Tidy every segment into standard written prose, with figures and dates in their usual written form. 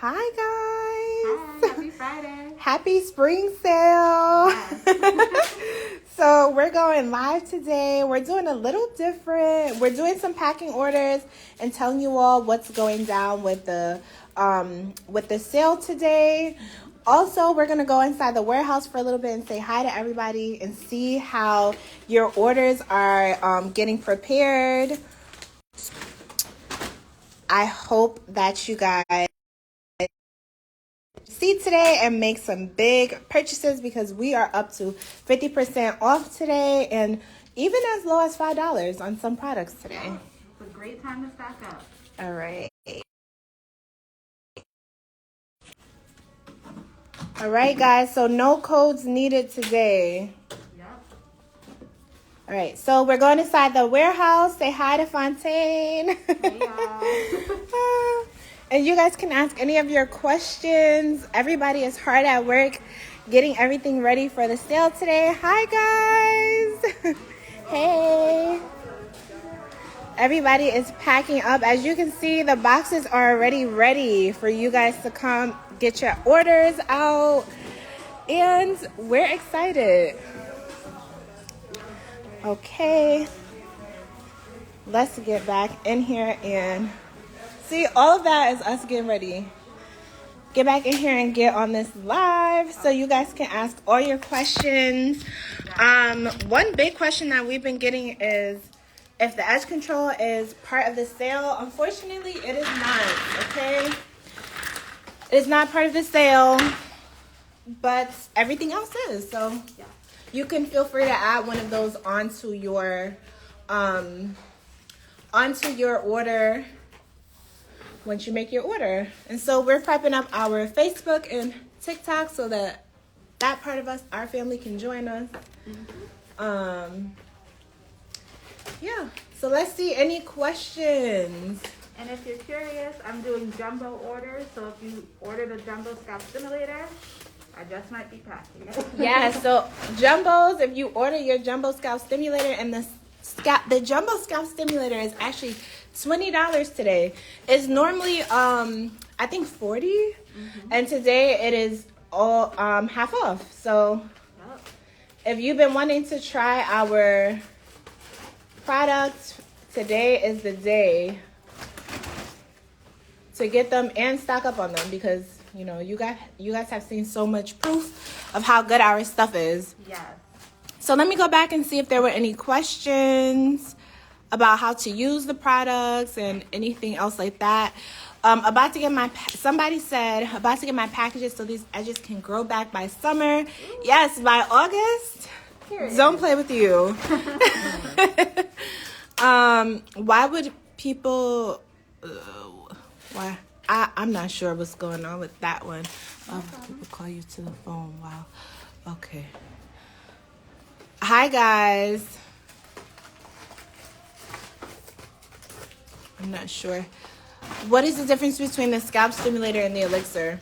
Hi guys. Hi, happy Friday. Happy spring sale. Yes. So we're going live today. We're doing a little different. We're doing some packing orders and telling you all what's going down with the sale today. Also, we're going to go inside the warehouse for a little bit and say hi to everybody and see how your orders are getting prepared. I hope that you guys see today and make some big purchases because we are up to 50% off today and even as low as $5 on some products today. It's a great time to stock up. All right. All right, guys. So no codes needed today. Yep. All right. So we're going inside the warehouse. Say hi to Fontaine. Hey, y'all. And you guys can ask any of your questions. Everybody is hard at work getting everything ready for the sale today. Hi, guys. Hey. Everybody is packing up. As you can see, the boxes are already ready for you guys to come get your orders out. And we're excited. Okay. Let's get back in here and see, all of that is us getting ready. Get back in here and get on this live so you guys can ask all your questions. One big question that we've been getting is if the edge control is part of the sale. Unfortunately, it is not, okay? It is not part of the sale, but everything else is. So you can feel free to add one of those onto your order once you make your order. And so we're prepping up our Facebook and TikTok so that part of us, our family, can join us. Yeah, so let's see, any questions? And if you're curious, I'm doing jumbo orders. So if you ordered a jumbo scalp stimulator, I just might be packing it. Yeah, so jumbos, if you order your jumbo scalp stimulator, and the jumbo scalp stimulator is actually $20 today. It's normally I think $40, and today it is all half off. So if you've been wanting to try our products, today is the day to get them and stock up on them because you know you guys have seen so much proof of how good our stuff is. Yes. So let me go back and see if there were any questions about how to use the products and anything else like that. Somebody said about to get my packages so these edges can grow back by summer. Ooh. Yes, by August. Period. Don't play with you. Why would people? Why? I'm not sure what's going on with that one. People call you to the phone. Wow. Okay. Hi guys. I'm not sure. What is the difference between the scalp stimulator and the elixir?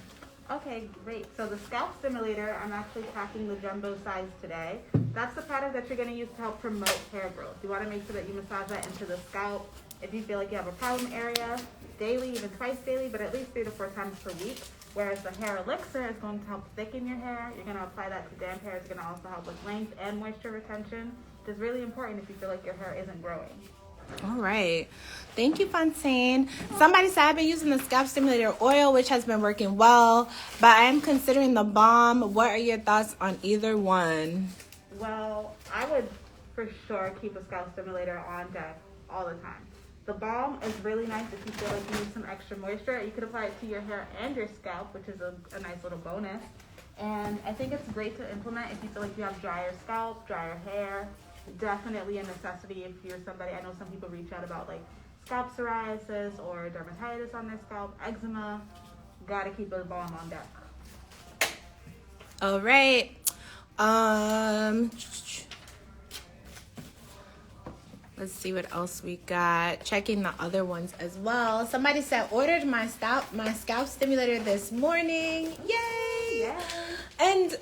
Okay, great. So the scalp stimulator, I'm actually packing the jumbo size today. That's the product that you're going to use to help promote hair growth. You want to make sure that you massage that into the scalp. If you feel like you have a problem area, daily, even twice daily, but at least 3 to 4 times per week. Whereas the hair elixir is going to help thicken your hair. You're going to apply that to damp hair. It's going to also help with length and moisture retention, which is really important if you feel like your hair isn't growing. All right. Thank you, Fontaine. Somebody said I've been using the scalp stimulator oil, which has been working well, but I am considering the balm. What are your thoughts on either one? Well, I would for sure keep a scalp stimulator on deck all the time. The balm is really nice if you feel like you need some extra moisture. You could apply it to your hair and your scalp, which is a nice little bonus. And I think it's great to implement if you feel like you have drier scalp, drier hair. Definitely a necessity if you're somebody. I know some people reach out about like scalp psoriasis or dermatitis on their scalp, eczema. Gotta keep a balm on deck. All right. Let's see what else we got. Checking the other ones as well. Somebody said ordered my scalp stimulator this morning. Yay! Yay. And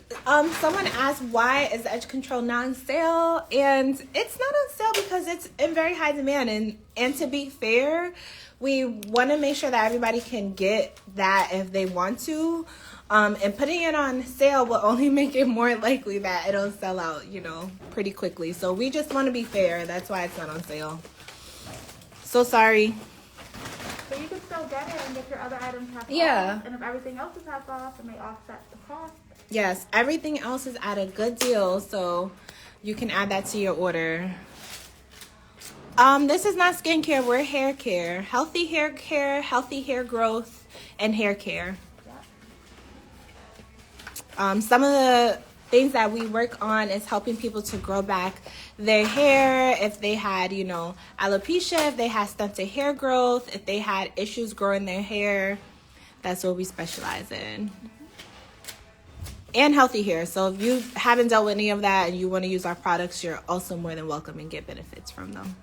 someone asked, why is Edge Control not on sale? And it's not on sale because it's in very high demand. And to be fair, we want to make sure that everybody can get that if they want to. And putting it on sale will only make it more likely that it'll sell out, pretty quickly. So we just want to be fair. That's why it's not on sale. So sorry. So you can still get it and get your other items half Yeah. off. And if everything else is half off, it may offset the cost. Yes, everything else is at a good deal, so you can add that to your order. This is not skincare, we're hair care. Healthy hair care, healthy hair growth, and hair care. Some of the things that we work on is helping people to grow back their hair if they had, alopecia, if they had stunted hair growth, if they had issues growing their hair. That's what we specialize in. And healthy hair. So if you haven't dealt with any of that and you want to use our products, you're also more than welcome and get benefits from them.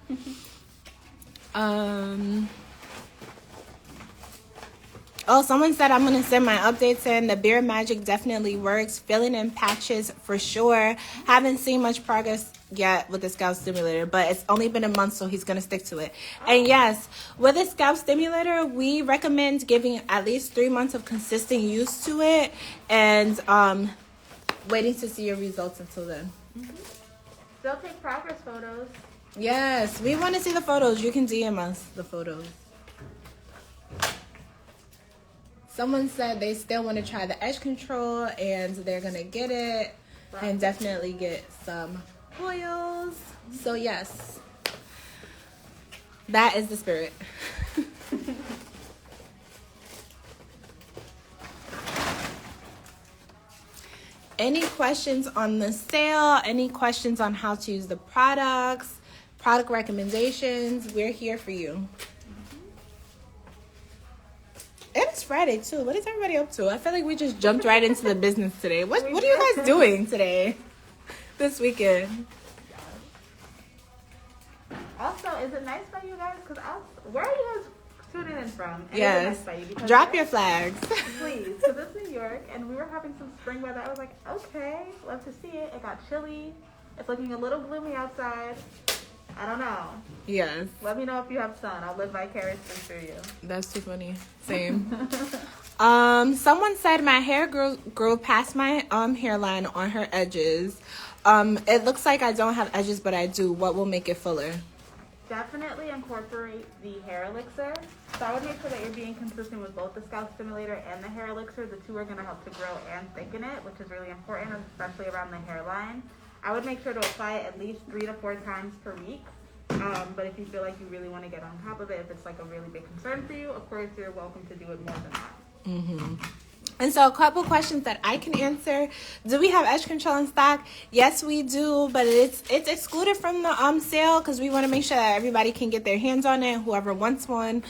Someone said I'm going to send my updates in. The Beard Magic definitely works. Filling in patches for sure. Haven't seen much progress yet with the scalp stimulator, but it's only been a month, so he's going to stick to it. And yes, with the scalp stimulator, we recommend giving at least 3 months of consistent use to it and waiting to see your results until then. Still take progress photos. Yes, we want to see the photos. You can DM us the photos. Someone said they still want to try the Edge Control and they're going to get it and definitely get some oils. So yes, that is the spirit. Any questions on the sale? Any questions on how to use the products? Product recommendations? We're here for you. And it's Friday too. What is everybody up to? I feel like we just jumped right into the business today. What are you guys doing today? This weekend? Also, is it nice by you guys? Where are you guys tuning in from? And Yes. Is it nice by you? Because Drop your flags. Please, because it's New York and we were having some spring weather. I was like, okay, love to see it. It got chilly. It's looking a little gloomy outside. I don't know. Yes. Let me know if you have sun. I'll live vicariously through you. That's too funny. Same. Someone said my hair grew past my hairline on her edges. It looks like I don't have edges, but I do. What will make it fuller? Definitely incorporate the hair elixir. So I would make sure that you're being consistent with both the scalp stimulator and the hair elixir. The two are going to help to grow and thicken it, which is really important, especially around the hairline. I would make sure to apply it at least 3 to 4 times per week. But if you feel like you really want to get on top of it, if it's like a really big concern for you, of course you're welcome to do it more than that. Mm-hmm. And so a couple questions that I can answer. Do we have Edge Control in stock? Yes, we do, but it's excluded from the sale because we want to make sure that everybody can get their hands on it, whoever wants one.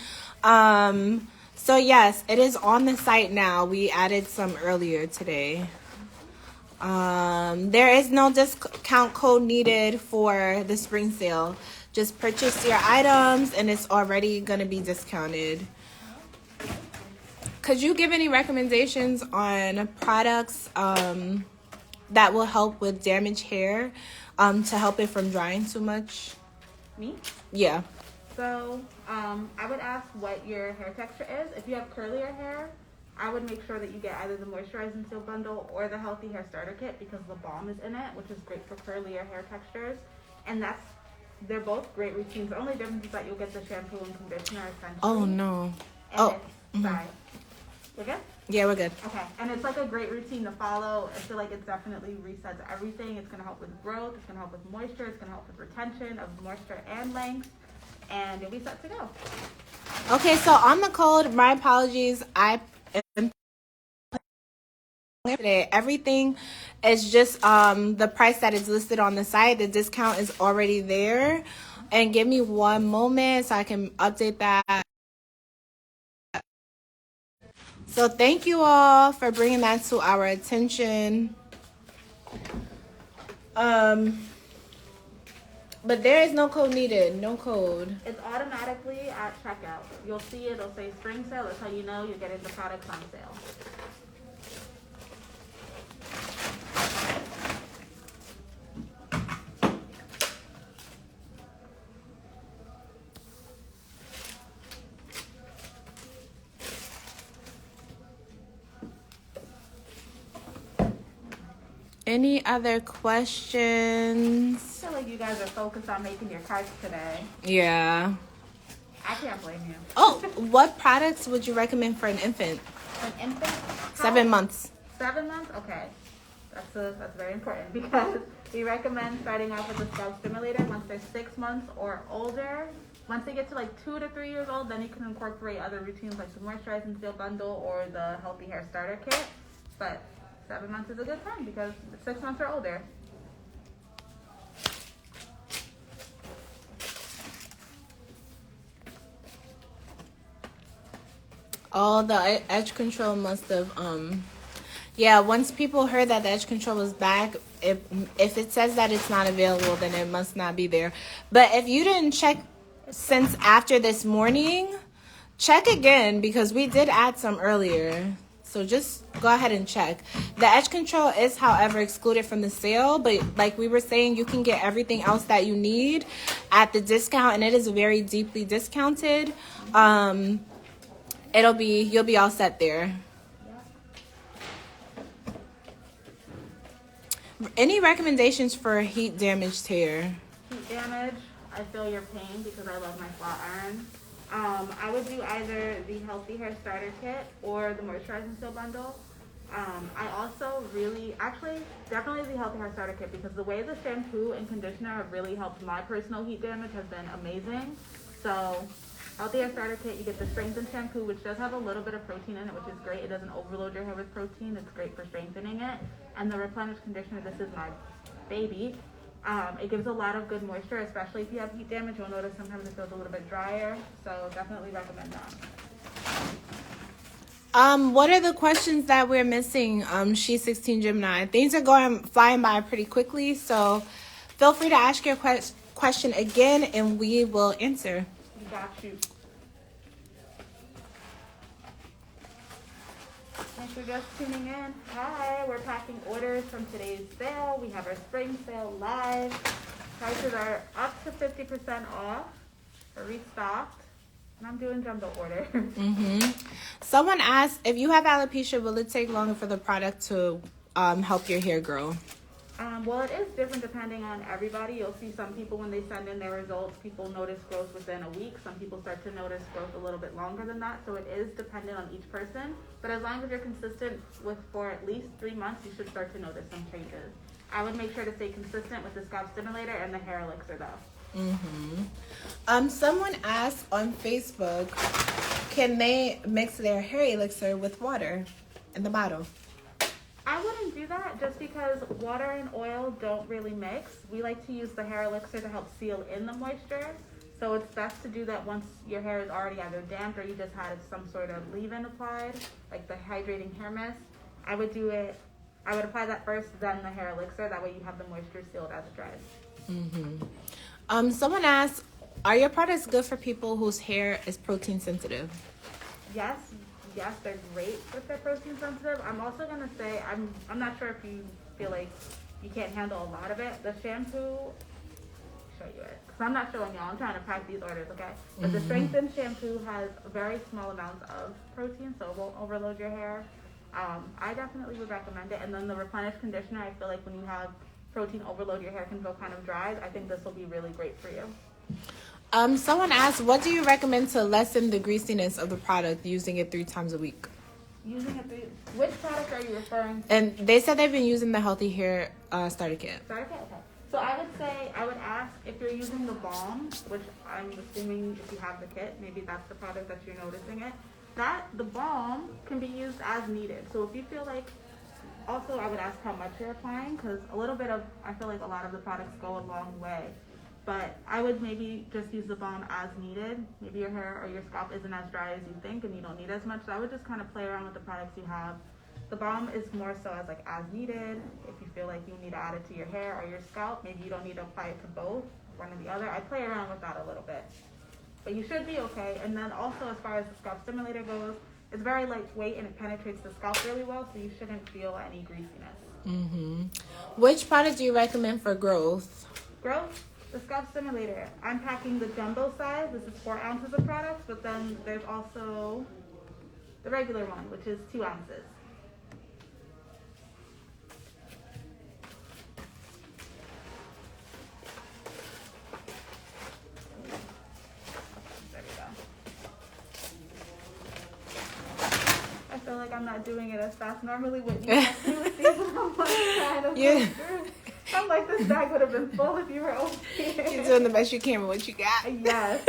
So yes, it is on the site now. We added some earlier today. There is no discount code needed for the spring sale. Just purchase your items and it's already going to be discounted. Could you give any recommendations on products that will help with damaged hair to help it from drying too much? Me? Yeah. So I would ask what your hair texture is. If you have curlier hair, I would make sure that you get either the Moisturizing Seal Bundle or the Healthy Hair Starter Kit because the balm is in it, which is great for curlier hair textures. And they're both great routines. The only difference is that you'll get the shampoo and conditioner essentially. Oh, no. And sorry. We're good? Yeah, we're good. Okay. And it's like a great routine to follow. I feel like it definitely resets everything. It's going to help with growth. It's going to help with moisture. It's going to help with retention of moisture and length. And you'll be set to go. Okay, so on the code, my apologies. Today, everything is just the price that is listed on the site. The discount is already there. And give me one moment so I can update that. So thank you all for bringing that to our attention. But there is no code needed. No code. It's automatically at checkout. You'll see it'll say spring sale. That's how you know you're getting the products on sale. Any other questions? I feel like you guys are focused on making your cards today. Yeah. I can't blame you. Oh, what products would you recommend for an infant? An infant? 7 months. 7 months? Okay. That's very important because we recommend starting off with a scalp stimulator once they're 6 months or older. Once they get to like 2 to 3 years old, then you can incorporate other routines like the Moisturize and Seal Bundle or the Healthy Hair Starter Kit. But 7 months is a good time because 6 months or older. Oh, the edge control must have yeah, once people heard that the edge control was back, if it says that it's not available, then it must not be there. But if you didn't check since after this morning, check again because we did add some earlier. So just go ahead and check. The edge control is, however, excluded from the sale, but like we were saying, you can get everything else that you need at the discount, and it is very deeply discounted. You'll be all set there. Any recommendations for heat damaged hair? Heat damage, I feel your pain because I love my flat iron. I would do either the Healthy Hair Starter Kit or the Moisturize and Seal Bundle. I also definitely the Healthy Hair Starter Kit because the way the shampoo and conditioner have really helped my personal heat damage has been amazing. So Healthy Hair Starter Kit, you get the strengthened shampoo, which does have a little bit of protein in it, which is great. It doesn't overload your hair with protein. It's great for strengthening it. And the Replenish Conditioner, this is my baby. It gives a lot of good moisture, especially if you have heat damage. You'll notice sometimes it feels a little bit drier. So definitely recommend that. What are the questions that we're missing? She's 16 Gemini. Things are flying by pretty quickly, so feel free to ask your question again, and we will answer. You got you. Thanks for just tuning in. Hi, we're packing orders from today's sale. We have our spring sale live. Prices are up to 50% off. We're restocked. And I'm doing jumbo order. Someone asked, if you have alopecia, will it take longer for the product to help your hair grow? Well, it is different depending on everybody. You'll see some people when they send in their results, people notice growth within a week. Some people start to notice growth a little bit longer than that. So it is dependent on each person. But as long as you're consistent for at least 3 months, you should start to notice some changes. I would make sure to stay consistent with the scalp stimulator and the hair elixir though. Someone asked on Facebook, can they mix their hair elixir with water in the bottle? I wouldn't do that just because water and oil don't really mix. We like to use the hair elixir to help seal in the moisture. So it's best to do that once your hair is already either damp or you just had some sort of leave-in applied, like the hydrating hair mist. I would apply that first, then the hair elixir. That way you have the moisture sealed as it dries. Someone asked, are your products good for people whose hair is protein sensitive? Yes, they're great if they're protein sensitive. I'm also gonna say I'm not sure if you feel like you can't handle a lot of it. The shampoo, I'll show you it because I'm not showing y'all. I'm trying to pack these orders, okay? But the strengthened shampoo has very small amounts of protein, so it won't overload your hair. I definitely would recommend it. And then the Replenish Conditioner, I feel like when you have protein overload, your hair can feel kind of dry. I think this will be really great for you. Someone asked, what do you recommend to lessen the greasiness of the product using it 3 times a week? Which product are you referring to? And they said they've been using the Healthy Hair Starter Kit. Starter Kit? Okay. So I would ask if you're using the balm, which I'm assuming if you have the kit, maybe that's the product that you're noticing it. The balm can be used as needed. So if you feel like, also I would ask how much you're applying because I feel like a lot of the products go a long way. But I would maybe just use the balm as needed. Maybe your hair or your scalp isn't as dry as you think and you don't need as much. So I would just kind of play around with the products you have. The balm is more so as needed. If you feel like you need to add it to your hair or your scalp, maybe you don't need to apply it to both, one or the other. I play around with that a little bit. But you should be okay. And then also as far as the scalp stimulator goes, it's very lightweight and it penetrates the scalp really well, so you shouldn't feel any greasiness. Which product do you recommend for growth? Growth? The scalp stimulator. I'm packing the jumbo size. This is 4 ounces of products, but then there's also the regular one, which is 2 ounces. I'm not doing it as fast. Normally when you have to receive them, I'm like trying to Yeah. go through. I'm like, this bag would have been full if you were over here. You're doing the best you can with what you got. Yes.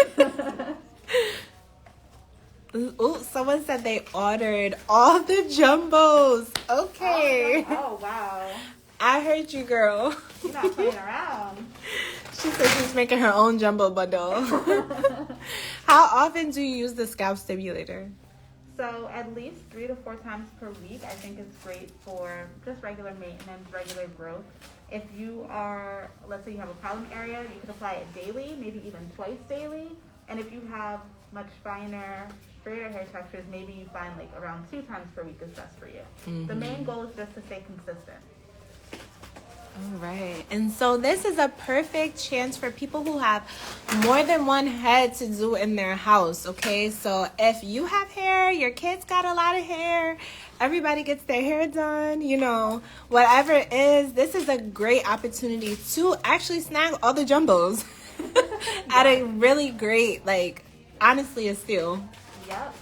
Ooh, someone said they ordered all the jumbos. Okay. Oh, wow. I heard you, girl. You're not playing around. She said she's making her own jumbo bundle. How often do you use the scalp stimulator? So at least 3 to 4 times per week. I think it's great for just regular maintenance, regular growth. If you are, let's say you have a problem area, you could apply it daily, maybe even twice daily. And if you have much finer, straighter hair textures, maybe you find like around 2 times per week is best for you. Mm-hmm. The main goal is just to stay consistent. All right. And so this is a perfect chance for people who have more than one head to do in their house, okay? So if you have hair, your kids got a lot of hair, everybody gets their hair done, you know, whatever it is, this is a great opportunity to actually snag all the jumbos at a really great, like, honestly, a steal. Yep.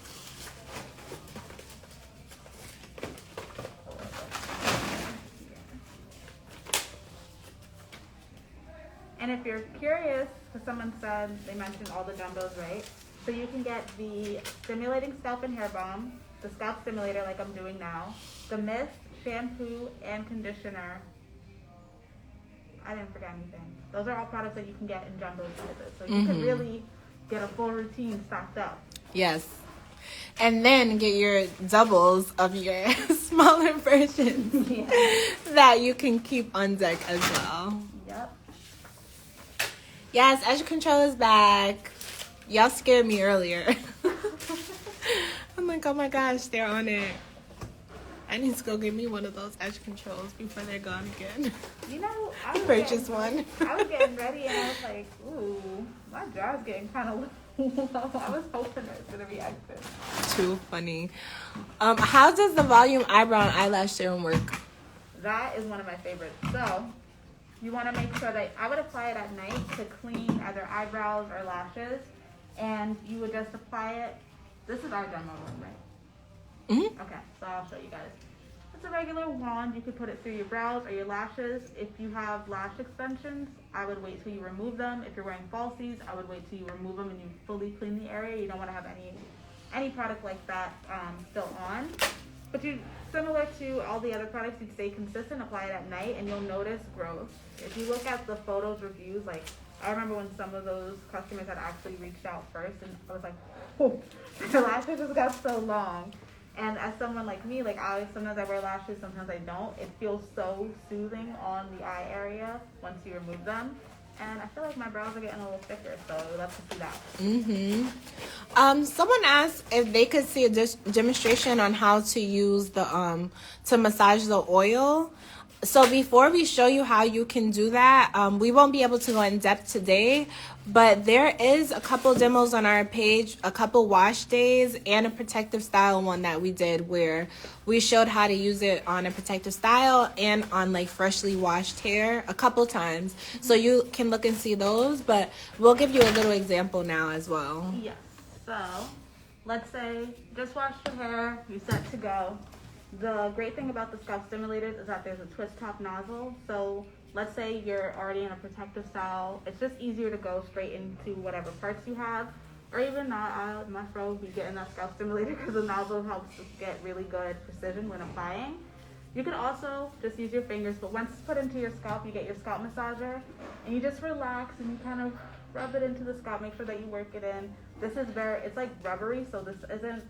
And if you're curious, because someone said they mentioned all the jumbos, right? So you can get the stimulating scalp and hair balm, the scalp stimulator like I'm doing now, the mist, shampoo, and conditioner. I didn't forget anything. Those are all products that you can get in jumbo sizes. So you can really get a full routine stocked up. Yes. And then get your doubles of your smaller versions that you can keep on deck as well. Yep. Yes, Edge Control is back. Y'all scared me earlier. I'm like, oh my gosh, they're on it. I need to go get me one of those Edge Controls before they're gone again. You know, I purchased one. I was getting ready and I was like, ooh, my jaw's getting kind of low. I was hoping it was going to be active. Too funny. How does the volume eyebrow and eyelash serum work? That is one of my favorites. So you want to make sure that I would apply it at night to clean either eyebrows or lashes, and you would just apply it. This is our demo room, right? Mm-hmm. Okay, so I'll show you guys. It's a regular wand. You could put it through your brows or your lashes. If you have lash extensions, I would wait till you remove them. If you're wearing falsies, I would wait till you remove them and you fully clean the area. You don't want to have any product like that still on. But you, similar to all the other products, you'd stay consistent, apply it at night, and you'll notice growth. If you look at the photos, reviews, like, I remember when some of those customers had actually reached out first, and I was like, oh, the lashes just got so long. And as someone like me, like, sometimes I wear lashes, sometimes I don't. It feels so soothing on the eye area once you remove them. And I feel like my brows are getting a little thicker, so let's see that. Someone asked if they could see a demonstration on how to use the to massage the oil. So before we show you how you can do that, we won't be able to go in depth today, but there is a couple demos on our page, a couple wash days, and a protective style one that we did where we showed how to use it on a protective style and on like freshly washed hair a couple times. So you can look and see those, but we'll give you a little example now as well. Yes. So let's say just washed your hair, you're set to go. The great thing about the scalp stimulators is that there's a twist top nozzle. So let's say you're already in a protective style. It's just easier to go straight into whatever parts you have. Or even not, my fro would be getting that scalp stimulator because the nozzle helps us get really good precision when applying. You can also just use your fingers, but once it's put into your scalp, you get your scalp massager. And you just relax and you kind of rub it into the scalp. Make sure that you work it in. This is it's like rubbery, so this isn't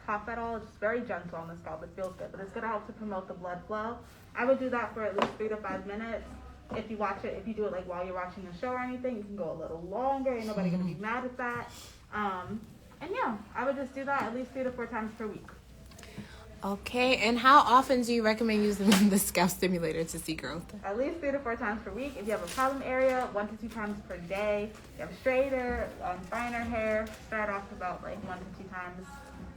tough at all. It's just very gentle on the scalp. It feels good, but it's gonna help to promote the blood flow. I would do that for at least 3 to 5 minutes. If you do it like while you're watching a show or anything, you can go a little longer. Ain't nobody gonna be mad at that. And yeah, I would just do that at least 3 to 4 times per week. Okay, and how often do you recommend using the scalp stimulator to see growth? At least 3 to 4 times per week. If you have a problem area, 1 to 2 times per day. If you have straighter, finer hair, start off about like 1 to 2 times.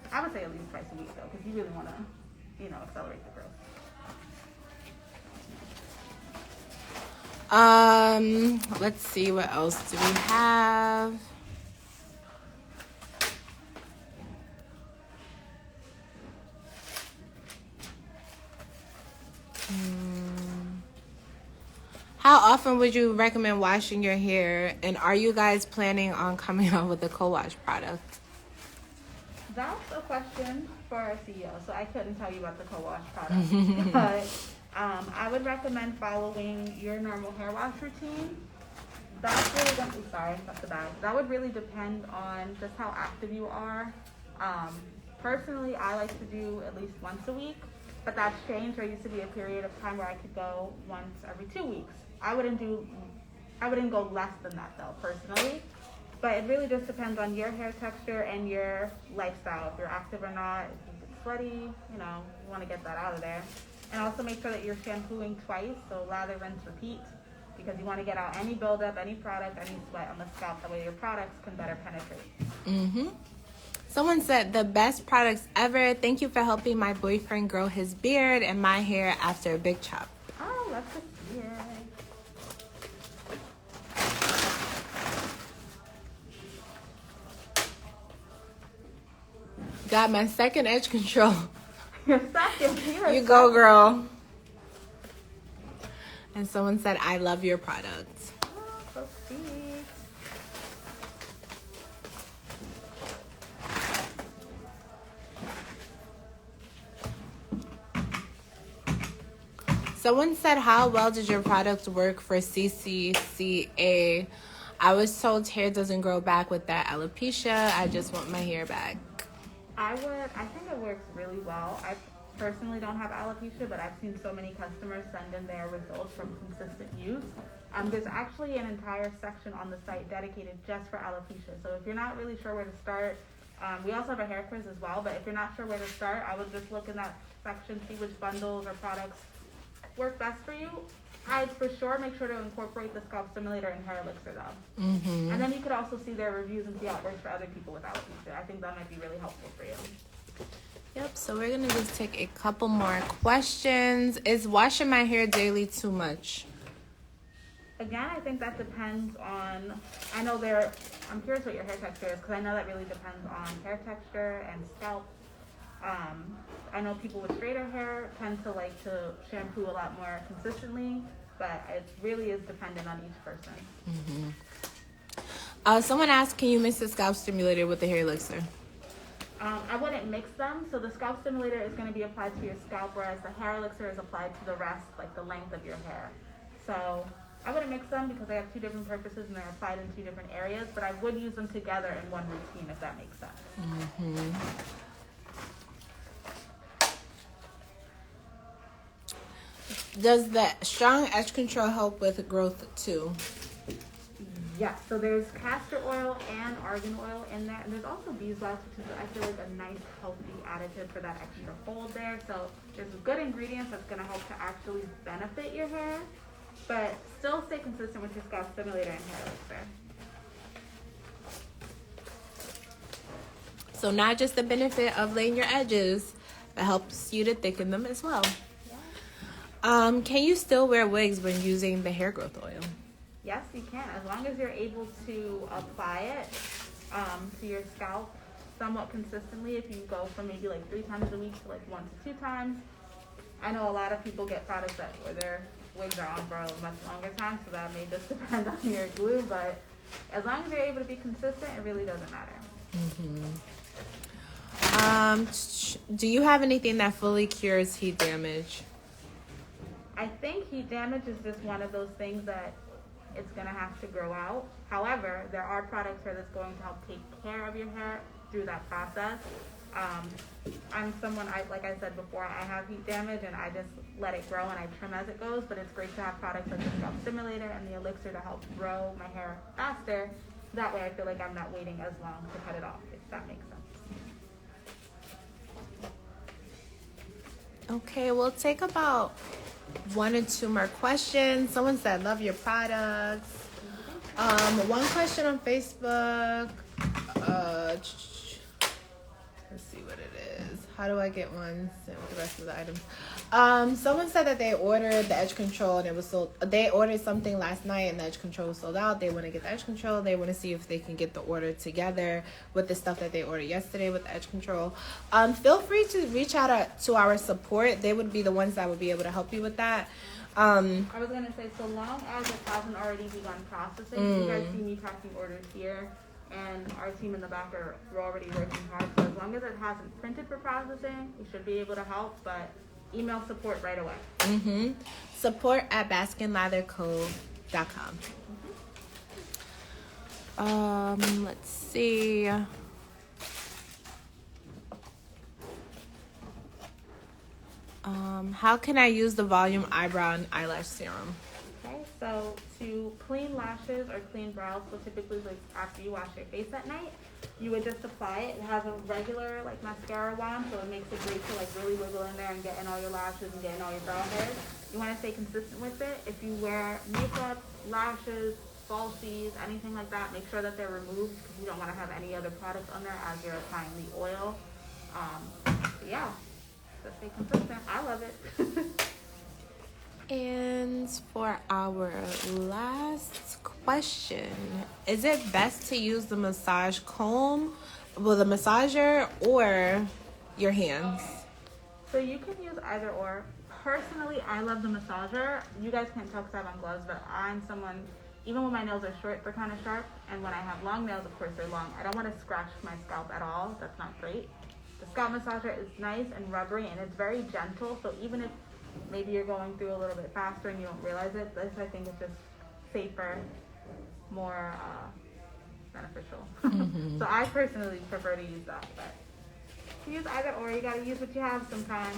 I would say at least twice a week though, because you really want to, accelerate the growth. Let's see, what else do we have? How often would you recommend washing your hair? And are you guys planning on coming out with a co-wash product? That's a question for our CEO, so I couldn't tell you about the co-wash product. But I would recommend following your normal hair wash routine. That's really going to be, sorry, that's the bag. That would really depend on just how active you are. Personally, I like to do at least once a week, but that's changed. There used to be a period of time where I could go once every 2 weeks. I wouldn't go less than that though, personally. But it really just depends on your hair texture and your lifestyle. If you're active or not, if you get sweaty, you want to get that out of there. And also make sure that you're shampooing twice, so lather, rinse, repeat, because you want to get out any buildup, any product, any sweat on the scalp. That way your products can better penetrate. Someone said, the best products ever. Thank you for helping my boyfriend grow his beard and my hair after a big chop. Oh, that's a yeah. Got my second edge control. Your second. You go, girl. And someone said, I love your products. Oh, so sweet. Someone said, how well did your products work for CCCA? I was told hair doesn't grow back with that alopecia. I just want my hair back. I think it works really well. I personally don't have alopecia, but I've seen so many customers send in their results from consistent use. There's actually an entire section on the site dedicated just for alopecia. So if you're not really sure where to start, we also have a hair quiz as well, but if you're not sure where to start, I would just look in that section, see which bundles or products work best for you. I'd for sure make sure to incorporate the scalp stimulator and hair elixir though. And then you could also see their reviews and see how it works for other people with alopecia. I think that might be really helpful for you. Yep, so we're gonna just take a couple more questions. Is washing my hair daily too much? Again, I think that depends on, I'm curious what your hair texture is, because I know that really depends on hair texture and scalp. I know people with straighter hair tend to like to shampoo a lot more consistently, but it really is dependent on each person. Someone asked, can you mix the scalp stimulator with the hair elixir? I wouldn't mix them. So the scalp stimulator is going to be applied to your scalp, whereas the hair elixir is applied to the rest, like the length of your hair. So I wouldn't mix them because they have two different purposes and they're applied in two different areas, but I would use them together in one routine if that makes sense. Does the strong edge control help with growth too? Yes, so there's castor oil and argan oil in there, and there's also beeswax, which is, I feel like, a nice, healthy additive for that extra hold there. So there's good ingredients that's going to help to actually benefit your hair, but still stay consistent with your scalp stimulator and hair elixir. So not just the benefit of laying your edges, but helps you to thicken them as well. Yeah. Can you still wear wigs when using the hair growth oil? Yes, you can, as long as you're able to apply it to your scalp somewhat consistently. If you go from maybe like 3 times a week to like 1 to 2 times. I know a lot of people get products where their wigs are on for a much longer time, so that may just depend on your glue, but as long as you're able to be consistent, it really doesn't matter. Do you have anything that fully cures heat damage? I think heat damage is just one of those things that it's going to have to grow out. However, there are products here that's going to help take care of your hair through that process. I'm someone, like I said before, I have heat damage and I just let it grow and I trim as it goes, but it's great to have products like the scalp stimulator and the elixir to help grow my hair faster. That way I feel like I'm not waiting as long to cut it off, if that makes sense. Okay, we'll take about 1 or 2 more questions. Someone said, love your products. One question on Facebook. Let's see what it is. How do I get one sent with the rest of the items? Someone said that they ordered the edge control and it was sold. They ordered something last night and the edge control was sold out. They want to get the edge control. They want to see if they can get the order together with the stuff that they ordered yesterday with the edge control. Feel free to reach out to our support. They would be the ones that would be able to help you with that. I was gonna say, so long as it hasn't already begun processing, you guys see me tracking orders here, and our team in the back we're already working hard. So as long as it hasn't printed for processing, we should be able to help. But email support right away. Support at baskandlatherco.com. Let's see. How can I use the volume eyebrow and eyelash serum? Okay, so to clean lashes or clean brows, so typically like after you wash your face at night, you would just apply it. It has a regular like mascara wand, so it makes it great to like really wiggle in there and get in all your lashes and get in all your brow hairs. You want to stay consistent with it. If you wear makeup, lashes, falsies, anything like that, make sure that they're removed because you don't want to have any other products on there as you're applying the oil. Yeah, so stay consistent. I love it. And for our last question, is it best to use the massage comb, the massager, or your hands? So you can use either or. Personally, I love the massager. You guys can't tell because I have on gloves, but I'm someone, even when my nails are short, they're kind of sharp. And when I have long nails, of course, they're long. I don't want to scratch my scalp at all. That's not great. The scalp massager is nice and rubbery, and it's very gentle. So even if maybe you're going through a little bit faster and you don't realize it, this I think is just safer, more beneficial. So I personally prefer to use that, but you use either or. You gotta use what you have sometimes.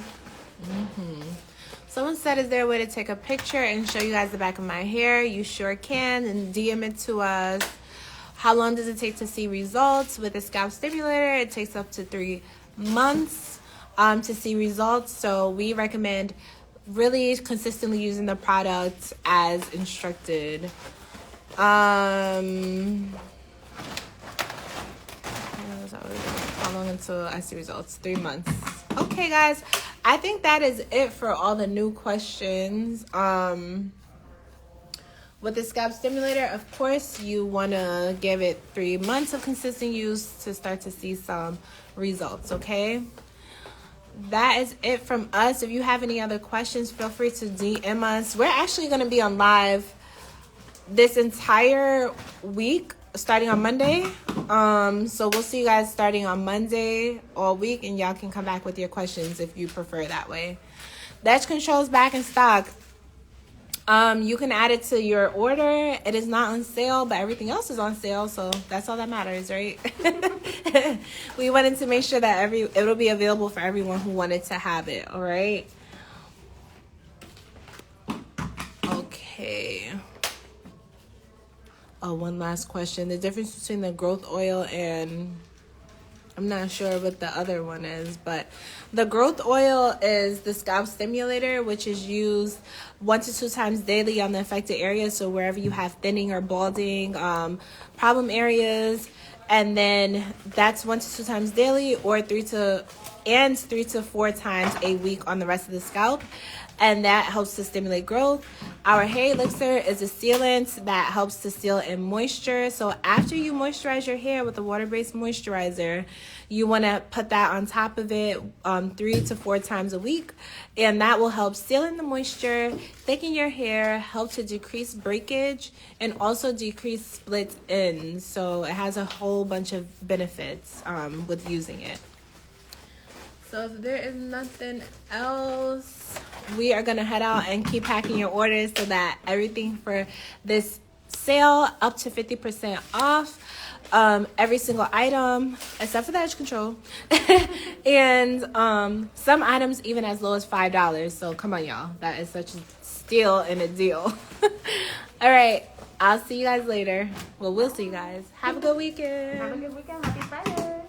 Someone said, is there a way to take a picture and show you guys the back of my hair? You sure can, and DM it to us. How long does it take to see results? With a scalp stimulator, it takes up to 3 months to see results. So we recommend really consistently using the product as instructed. How long until I see results? 3 months. Okay, guys, I think that is it for all the new questions. With the scalp stimulator, of course, you want to give it 3 months of consistent use to start to see some results, okay? That is it from us. If you have any other questions, feel free to DM us. We're actually going to be on live this entire week, starting on Monday. So we'll see you guys starting on Monday all week, and y'all can come back with your questions if you prefer that way. Thatch Control is back in stock. You can add it to your order. It is not on sale, but everything else is on sale, so that's all that matters, right? We wanted to make sure that it'll be available for everyone who wanted to have it, all right? Okay. Oh, one last question. The difference between the growth oil and I'm not sure what the other one is, but the growth oil is the scalp stimulator, which is used 1 to 2 times daily on the affected areas. So wherever you have thinning or balding, problem areas, and then that's 1 to 2 times daily, or 3 to 4 times a week on the rest of the scalp. And that helps to stimulate growth. Our hair elixir is a sealant that helps to seal in moisture. So after you moisturize your hair with a water-based moisturizer, you want to put that on top of it 3 to 4 times a week. And that will help seal in the moisture, thicken your hair, help to decrease breakage, and also decrease split ends. So it has a whole bunch of benefits with using it. So if there is nothing else, we are going to head out and keep packing your orders so that everything for this sale up to 50% off, every single item except for the edge control, and some items even as low as $5. So come on, y'all. That is such a steal and a deal. All right. I'll see you guys later. Well, we'll see you guys. Have a good weekend. Have a good weekend. Happy Friday.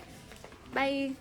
Bye.